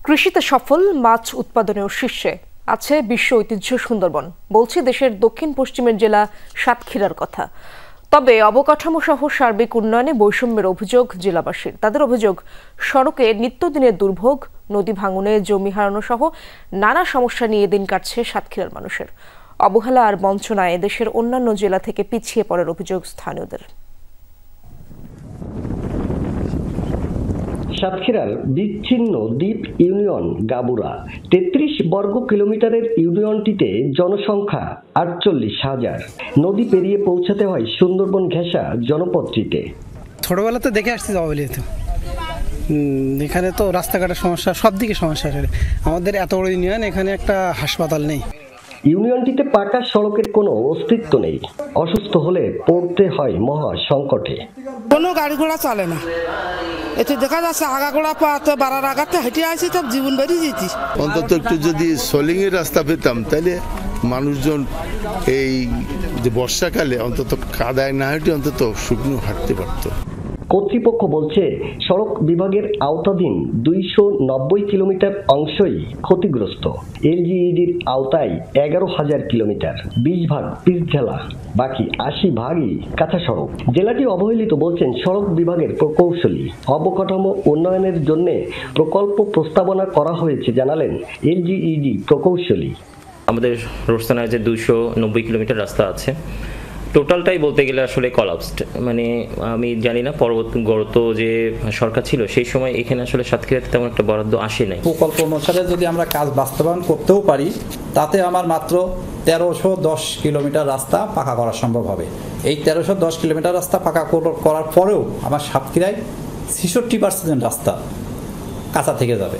কৃষিতে সফল, মাছ উৎপাদনেও শীর্ষে আছে বিশ্ব ঐতিহ্য সুন্দরবন। বলছি দেশের দক্ষিণ পশ্চিমের জেলা সাতক্ষীরার কথা। তবে অবকাঠামো সহ সার্বিক উন্নয়নে বৈষম্যের অভিযোগ জেলাবাসীর। তাদের অভিযোগ, সড়কে নিত্যদিনের দুর্ভোগ, নদী ভাঙনে জমি হারানো সহ নানা সমস্যা নিয়ে দিন কাটছে সাতক্ষীরার মানুষের। অবহেলা আর বঞ্চনায় দেশের অন্যান্য জেলা থেকে পিছিয়ে পড়ার অভিযোগ স্থানীয়দের। সাতক্ষীরার বিচ্ছিন্ন দ্বীপ ইউনিয়ন গাবুরা ৩৩ বর্গ কিলোমিটারের ইউনিয়নটিতে জনসংখ্যা ৪৮,০০০। নদী পেরিয়ে পৌঁছাতে হয় সুন্দরবন ঘেঁষা জনপদটিতে। ছোটবেলাতে দেখে আসছি যাওয়া তো এখানে তো রাস্তাঘাটের সমস্যা, সব দিকে সমস্যা। আমাদের এত বড় ইউনিয়ন, এখানে একটা হাসপাতাল নেই। ইউনিয়নটিতে পাকা সড়কের কোনো অস্তিত্ব নেই। অসুস্থ হলে পড়তে হয় মহা সংকটে। কোনো গাড়ি ঘোড়া চলে না। এতে দেখা যাচ্ছে আগাগোড়া পাতে বাড়ার আগাতে হেঁটে আসি, তো জীবন বেরিয়ে যেতিস। অন্তত একটু যদি সোলিং এর রাস্তা পেতাম, তাহলে মানুষজন এই যে বর্ষাকালে অন্তত কাদায় না হেঁটে অন্তত শুকনো হাঁটতে পারতো। কর্তৃপক্ষ বলছে সড়ক বিভাগের আওতাধীন ২৯০ কিলোমিটার অংশই ক্ষতিগ্রস্ত। এলজিইডির আওতায় ১১,০০০ কিলোমিটার, ২০ ভাগ পিচঢালা, বাকি ৮০ ভাগই কাঁচা সড়ক। জেলাটি অবহেলিত বলছেন সড়ক বিভাগের প্রকৌশলী। অবকাঠামো উন্নয়নের জন্য প্রকল্প প্রস্তাবনা করা হয়েছে জানালেন এলজিইডি প্রকৌশলী। আমাদের রোডস্থানায় যে ২৯০ কিলোমিটার রাস্তা আছে, টোটালটাই বলতে গেলে আসলে কলাপসড। মানে আমি জানি না গত যে সরকার ছিল সেই সময় এখানে আসলে সাতক্ষীরাতে তেমন একটা বরাদ্দ আসে নাই। প্রকল্প অনুসারে যদি আমরা কাজ বাস্তবায়ন করতেও পারি, তাতে আমার মাত্র ১৩১০ কিলোমিটার রাস্তা পাকা করা সম্ভব হবে। এই ১৩১০ কিলোমিটার রাস্তা পাকা করার পরেও আমার সাতক্ষীরায় ৬৬% রাস্তা কাঁচা থেকে যাবে।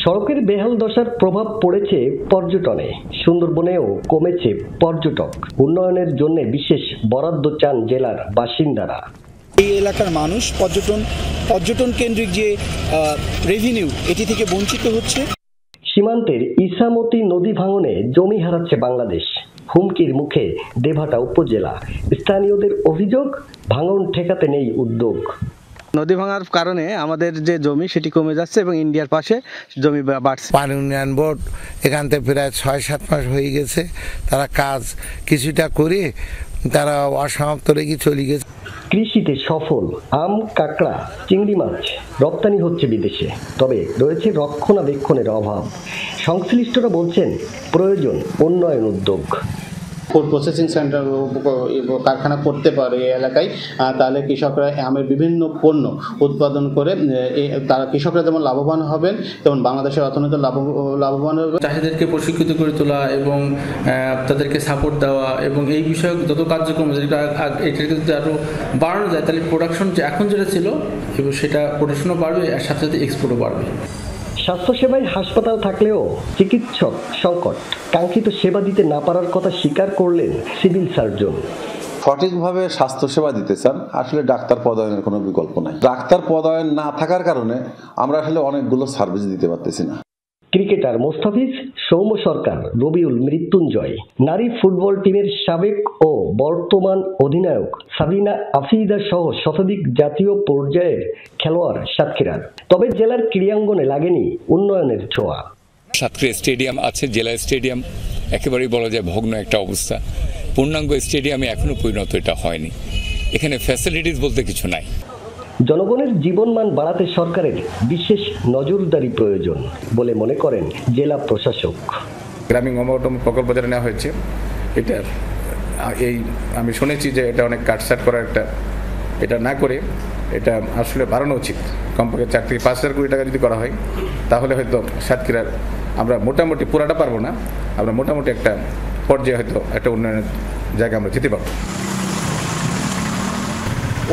সড়কের বেহাল দশার প্রভাব পড়েছে পর্যটনে। সুন্দরবনেও কমেছে পর্যটক। উন্নয়নের জন্য বিশেষ বরাদ্দ চান জেলার বাসিন্দারা। এই এলাকার মানুষ পর্যটন কেন্দ্রিক যে রেভিনিউ, এটি থেকে বঞ্চিত হচ্ছে। সীমান্তের ইসামতি নদী ভাঙনে জমি হারাচ্ছে বাংলাদেশ। হুমকির মুখে দেভাটা উপজেলা। স্থানীয়দের অভিযোগ, ভাঙন ঠেকাতে নেই উদ্যোগ। নদী ভাঙার কারণে আমাদের যে জমি সেটি কমে যাচ্ছে এবং ইন্ডিয়ার পাশে জমি বাড়ছে। পানি উন্নয়ন বোর্ড এখান থেকে প্রায় ৬-৭ মাস হয়ে গেছে, তারা কাজ কিছুটা করে তারা অসমাপ্ত রেখে চলে গেছে। কৃষিতে সফল, আম, কাঁকড়া, চিংড়ি মাছ রপ্তানি হচ্ছে বিদেশে। তবে রয়েছে রক্ষণাবেক্ষণের অভাব। সংশ্লিষ্টরা বলছেন প্রয়োজন উন্নয়ন উদ্যোগ। ফুড প্রসেসিং সেন্টার কারখানা করতে পারে এই এলাকায়, তাহলে কৃষকরা আমের বিভিন্ন পণ্য উৎপাদন করে তারা কৃষকরা যেমন লাভবান হবেন, তেমন বাংলাদেশের অর্থনীতি লাভবান হবে। চাষিদেরকে প্রশিক্ষিত করে তোলা এবং তাদেরকে সাপোর্ট দেওয়া এবং এই বিষয়ক যত কার্যক্রম এটাকে যদি আরও বাড়ানো যায়, তাহলে প্রোডাকশন যে এখন যেটা ছিল এবং সেটা প্রোডাকশনও বাড়বে, আর সাথে সাথে এক্সপোর্টও বাড়বে। স্বাস্থ্যসেবায় হাসপাতাল থাকলেও চিকিৎসক সংকট। কাঙ্ক্ষিত সেবা দিতে না পারার কথা স্বীকার করলেন সিভিল সার্জন। সঠিকভাবে স্বাস্থ্যসেবা দিতে চান, আসলে ডাক্তার পদায়নের কোনো বিকল্প নাই। ডাক্তার পদায়ন না থাকার কারণে আমরা আসলে অনেকগুলো সার্ভিস দিতে পারতেছি না। ক্রিকেটার মোস্তাফিজ, সৌম্য সরকার, রবিউল মৃত্যুঞ্জয়, নারী ফুটবল টিমের সাবেক ও বর্তমান অধিনায়ক সাবিনা আফিদা সহ শতাধিক জাতীয় পর্যায়ের খেলোয়াড় সাতক্ষীরার। তবে জেলার ক্রীড়াঙ্গনে লাগেনি উন্নয়নের ছোঁয়া। সাতক্ষীরা স্টেডিয়াম আছে, জেলা স্টেডিয়াম একেবারেই বলা যায় ভগ্ন একটা অবস্থা। পূর্ণাঙ্গ স্টেডিয়ামে এখনো পরিণত এটা হয়নি। এখানে ফ্যাসিলিটিস বলতে কিছু নাই। জনগণের জীবনমান বাড়াতে সরকারের বিশেষ নজরদারি প্রয়োজন বলে মনে করেন জেলা প্রশাসক। গ্রামীণ অবকাঠামো প্রকল্প যেটা নেওয়া হয়েছে, এটার আমি শুনেছি যে এটা অনেক কাটছাট করার এটা না করে এটা আসলে বাড়ানো উচিত। কমপক্ষে 4 থেকে 5 হাজার কোটি টাকা যদি করা হয়, তাহলে হয়তো সাতক্ষীরার আমরা মোটামুটি পুরাটা পারবো না, আমরা মোটামুটি একটা পর্যায়ে হয়তো একটা উন্নয়নের জায়গা আমরা যেতে পারবো।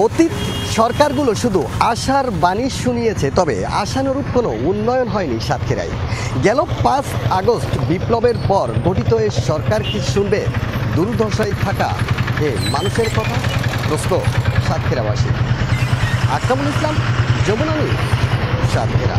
অতীত সরকারগুলো শুধু আশার বাণী শুনিয়েছে, তবে আশানুরূপ কোনো উন্নয়ন হয়নি সাতক্ষীরায়। গেল 5 আগস্ট বিপ্লবের পর গঠিত এই সরকার কি শুনবে দুর্দশায় থাকা মানুষের কথা? প্রশ্ন সাতক্ষীরাবাসী। আকরামুল ইসলাম, যমুনা নিউজ, সাতক্ষীরা।